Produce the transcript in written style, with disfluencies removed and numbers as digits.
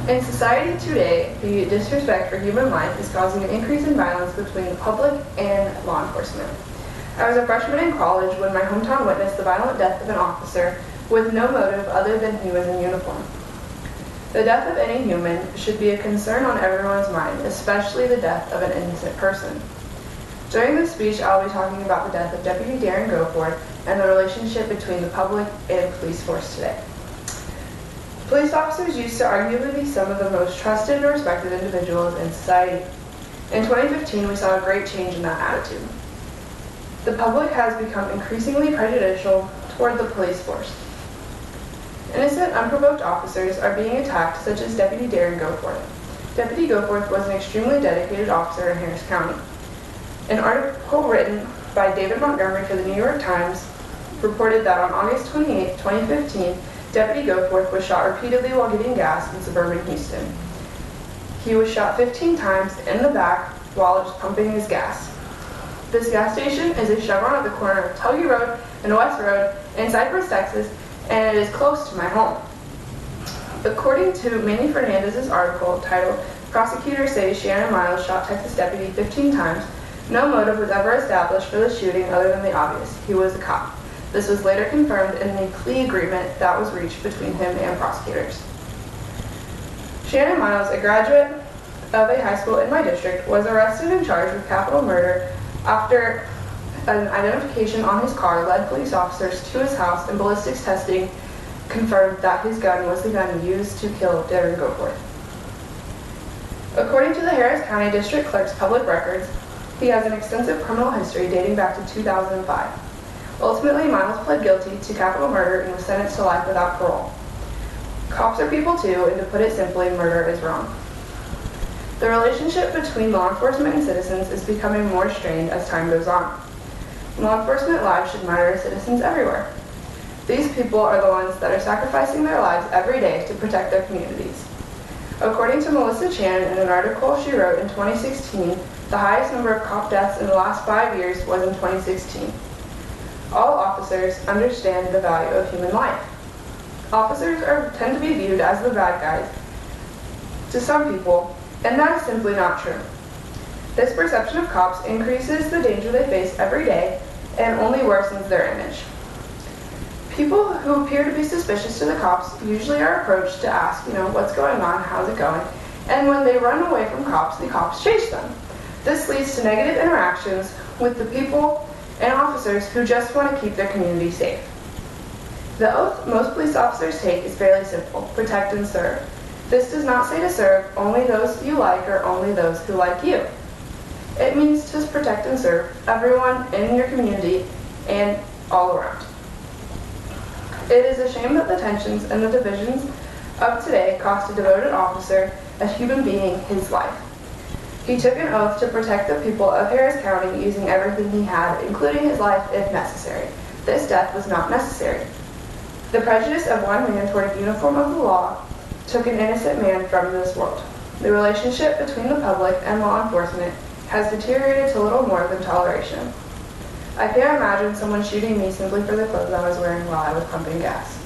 In society today, the disrespect for human life is causing an increase in violence between the public and law enforcement. I was a freshman in college when my hometown witnessed the violent death of an officer with no motive other than he was in uniform. The death of any human should be a concern on everyone's mind, especially the death of an innocent person. During this speech, I'll be talking about the death of Deputy Darren Goforth and the relationship between the public and police force today. Police officers used to arguably be some of the most trusted and respected individuals in society. In 2015, we saw a great change in that attitude. The public has become increasingly prejudicial toward the police force. Innocent, unprovoked officers are being attacked, such as Deputy Darren Goforth. Deputy Goforth was an extremely dedicated officer in Harris County. An article written by David Montgomery for the New York Times reported that on August 28, 2015, Deputy Goforth was shot repeatedly while getting gas in suburban Houston. He was shot 15 times in the back while just pumping his gas. This gas station is a Chevron at the corner of Tuggy Road and West Road in Cypress, Texas, and it is close to my home. According to Manny Fernandez's article titled "Prosecutors Say Shannon Miles Shot Texas Deputy 15 Times," no motive was ever established for the shooting other than the obvious: he was a cop. This was later confirmed in the plea agreement that was reached between him and prosecutors. Shannon Miles, a graduate of a high school in my district, was arrested and charged with capital murder after an identification on his car led police officers to his house, and ballistics testing confirmed that his gun was the gun used to kill Darren Goforth. According to the Harris County District Clerk's public records, he has an extensive criminal history dating back to 2005. Ultimately, Miles pled guilty to capital murder and was sentenced to life without parole. Cops are people too, and to put it simply, murder is wrong. The relationship between law enforcement and citizens is becoming more strained as time goes on. Law enforcement lives should matter to citizens everywhere. These people are the ones that are sacrificing their lives every day to protect their communities. According to Melissa Chan in an article she wrote in 2016, the highest number of cop deaths in the last 5 years was in 2016. All officers understand the value of human life. Officers tend to be viewed as the bad guys to some people, and that is simply not true. This perception of cops increases the danger they face every day and only worsens their image. People who appear to be suspicious to the cops usually are approached to ask, what's going on, how's it going? And when they run away from cops, the cops chase them. This leads to negative interactions with the people and officers who just want to keep their community safe. The oath most police officers take is fairly simple: protect and serve. This does not say to serve only those you like or only those who like you. It means to protect and serve everyone in your community and all around. It is a shame that the tensions and the divisions of today cost a devoted officer, a human being, his life. He took an oath to protect the people of Harris County using everything he had, including his life if necessary. This death was not necessary. The prejudice of one man toward a uniform of the law took an innocent man from this world. The relationship between the public and law enforcement has deteriorated to little more than toleration. I can't imagine someone shooting me simply for the clothes I was wearing while I was pumping gas.